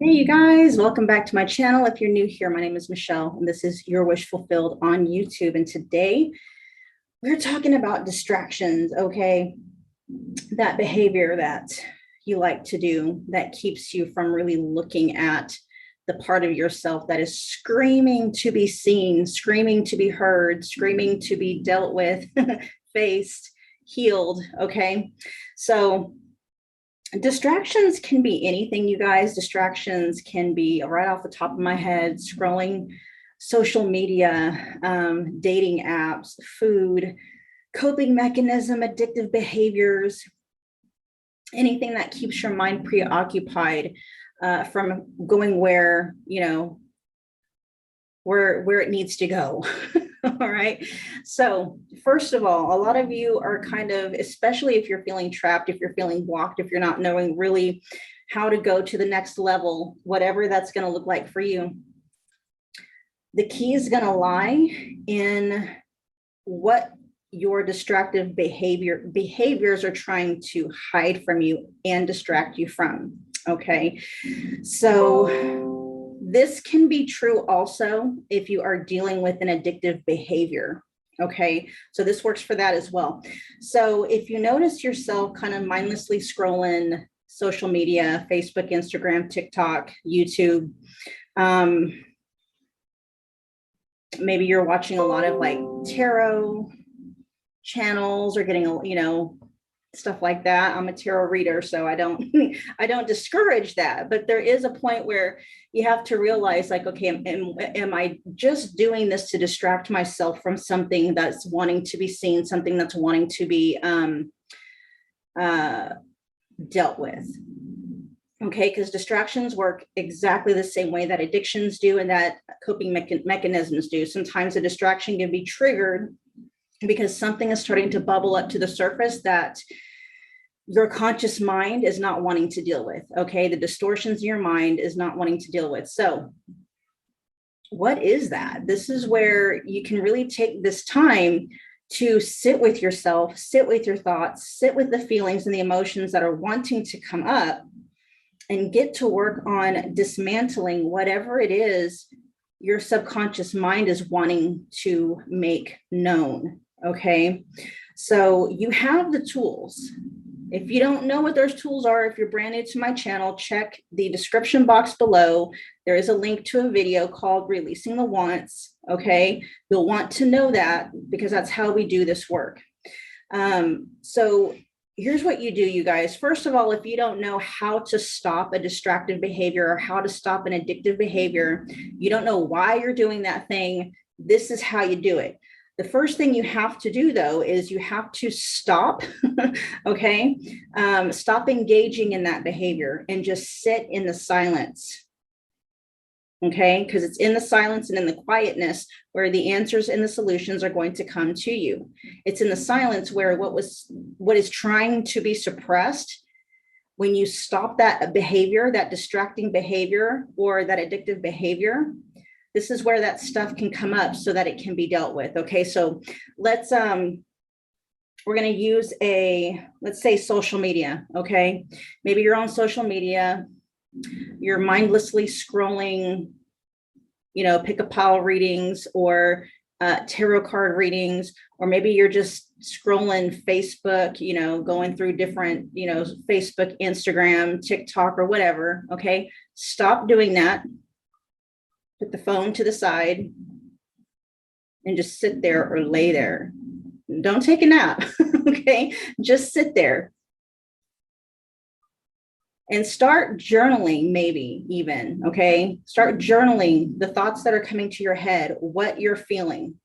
Hey, you guys, welcome back to my channel. If you're new here, my name is Michelle, and this is Your Wish Fulfilled on YouTube. And today we're talking about distractions, okay? That behavior that you like to do that keeps you from really looking at the part of yourself that is screaming to be seen, screaming to be heard, screaming to be dealt with, faced, healed, okay? So distractions can be anything, you guys. Distractions can be right off the top of my head, scrolling social media, dating apps, food, coping mechanism, addictive behaviors, anything that keeps your mind preoccupied from going where, where it needs to go. All right. So first of all, a lot of you are kind of, especially if you're feeling trapped, if you're feeling blocked, if you're not knowing really how to go to the next level, whatever that's going to look like for you. The key is going to lie in what your distractive behaviors are trying to hide from you and distract you from. Okay. So this can be true also if you are dealing with an addictive behavior. Okay, so this works for that as well. So if you notice yourself kind of mindlessly scrolling social media, Facebook, Instagram, TikTok, YouTube, maybe you're watching a lot of like tarot channels or getting, stuff like that. I'm a tarot reader, so I don't discourage that, but there is a point where you have to realize, like, okay, am I just doing this to distract myself from something that's wanting to be seen, something that's wanting to be dealt with? Okay, because distractions work exactly the same way that addictions do and that coping mechanisms do. Sometimes a distraction can be triggered because something is starting to bubble up to the surface that your conscious mind is not wanting to deal with. Okay, the distortions in your mind is not wanting to deal with. So what is that? This is where you can really take this time to sit with yourself, sit with your thoughts, sit with the feelings and the emotions that are wanting to come up, and get to work on dismantling whatever it is your subconscious mind is wanting to make known. Okay, so you have the tools. If you don't know what those tools are, if you're brand new to my channel, check the description box below. There is a link to a video called Releasing the Wants. Okay, you'll want to know that because that's how we do this work. So here's what you do, you guys. First of all, if you don't know how to stop a distracted behavior or how to stop an addictive behavior, you don't know why you're doing that thing, this is how you do it. The first thing you have to do, though, is you have to stop, okay? Stop engaging in that behavior and just sit in the silence, okay? Because it's in the silence and in the quietness where the answers and the solutions are going to come to you. It's in the silence where what is trying to be suppressed, when you stop that behavior, that distracting behavior or that addictive behavior, this is where that stuff can come up so that it can be dealt with. Okay, so let's we're going to use let's say social media. Okay, maybe you're on social media, you're mindlessly scrolling, pick a pile readings or tarot card readings, or maybe you're just scrolling Facebook, going through different, Facebook, Instagram, TikTok, or whatever. Okay, stop doing that. Put the phone to the side and just sit there or lay there. Don't take a nap, okay? Just sit there and start journaling, maybe even, okay? Start journaling the thoughts that are coming to your head, what you're feeling.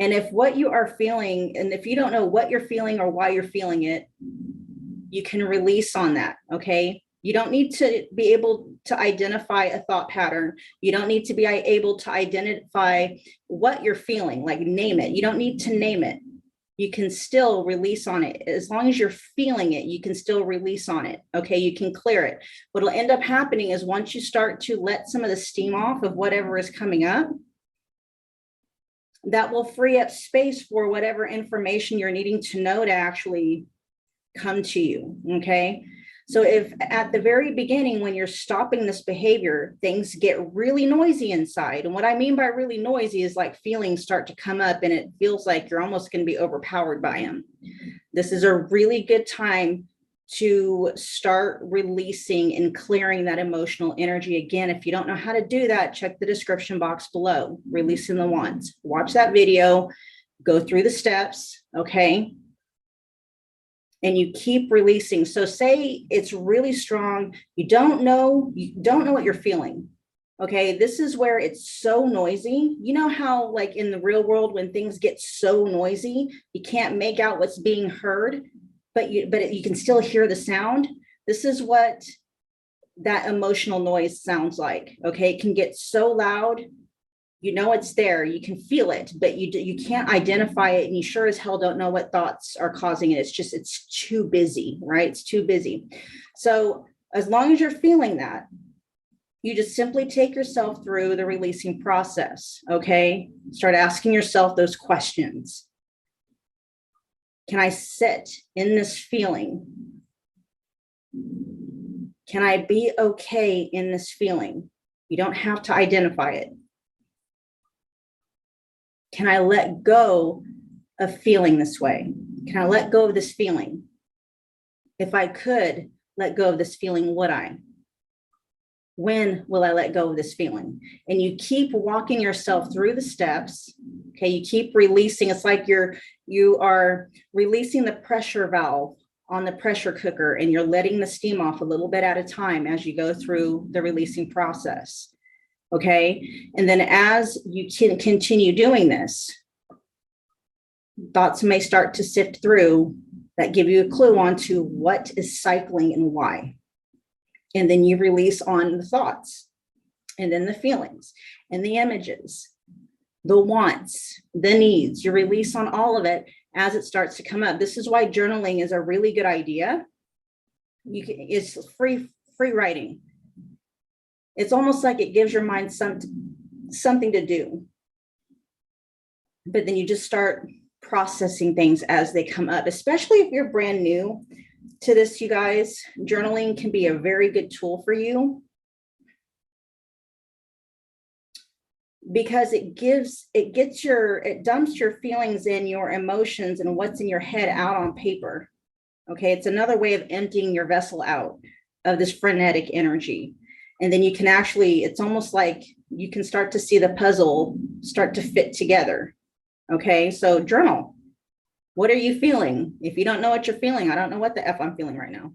And if what you are feeling, and if you don't know what you're feeling or why you're feeling it, you can release on that, okay? You don't need to be able to identify a thought pattern. You don't need to be able to identify what you're feeling, like name it. You don't need to name it. You can still release on it. As long as you're feeling it, you can still release on it. Okay, you can clear it. What'll end up happening is once you start to let some of the steam off of whatever is coming up, that will free up space for whatever information you're needing to know to actually come to you. Okay. So if at the very beginning, when you're stopping this behavior, things get really noisy inside. And what I mean by really noisy is like feelings start to come up and it feels like you're almost going to be overpowered by them. This is a really good time to start releasing and clearing that emotional energy. Again, if you don't know how to do that, check the description box below, releasing the wands. Watch that video, go through the steps, okay? And you keep releasing. So say it's really strong. You don't know what you're feeling. Okay. This is where it's so noisy. You know how like in the real world, when things get so noisy, you can't make out what's being heard, but you can still hear the sound. This is what that emotional noise sounds like. Okay. It can get so loud. You know it's there, you can feel it, but you can't identify it, and you sure as hell don't know what thoughts are causing it. It's too busy, right? It's too busy. So as long as you're feeling that, you just simply take yourself through the releasing process, okay? Start asking yourself those questions. Can I sit in this feeling? Can I be okay in this feeling? You don't have to identify it. Can I let go of feeling this way? Can I let go of this feeling? If I could let go of this feeling, would I? When will I let go of this feeling? And you keep walking yourself through the steps. Okay, you keep releasing. It's like you are releasing the pressure valve on the pressure cooker, and you're letting the steam off a little bit at a time as you go through the releasing process. Okay. And then as you can continue doing this, thoughts may start to sift through that give you a clue onto what is cycling and why. And then you release on the thoughts, and then the feelings and the images, the wants, the needs. You release on all of it as it starts to come up. This is why journaling is a really good idea. It's free writing. It's almost like it gives your mind something to do. But then you just start processing things as they come up, especially if you're brand new to this, you guys. Journaling can be a very good tool for you because it dumps your feelings and your emotions and what's in your head out on paper. Okay. It's another way of emptying your vessel out of this frenetic energy. And then you can it's almost like you can start to see the puzzle start to fit together. Okay, so journal. What are you feeling? If you don't know what you're feeling, I don't know what the F I'm feeling right now.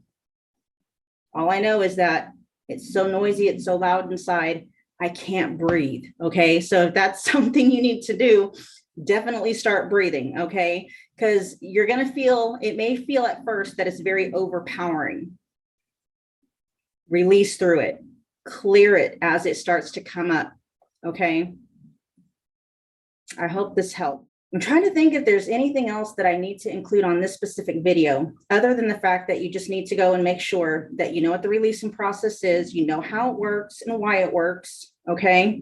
All I know is that it's so noisy, it's so loud inside, I can't breathe. Okay, so if that's something you need to do, definitely start breathing. Okay, because you're going to it may feel at first that it's very overpowering. Release through it. Clear it as it starts to come up. Okay. I hope this helped. I'm trying to think if there's anything else that I need to include on this specific video, other than the fact that you just need to go and make sure that you know what the releasing process is, you know how it works and why it works. Okay.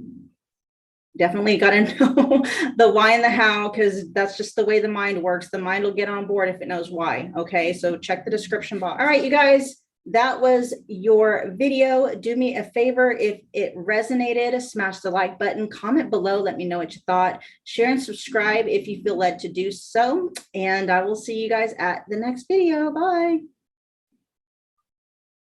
Definitely got to know the why and the how, because that's just the way the mind works. The mind will get on board if it knows why. Okay. So check the description box. All right, you guys. That was your video. Do me a favor. If it resonated, smash the like button, comment below. Let me know what you thought. Share and subscribe if you feel led to do so. And I will see you guys at the next video. Bye.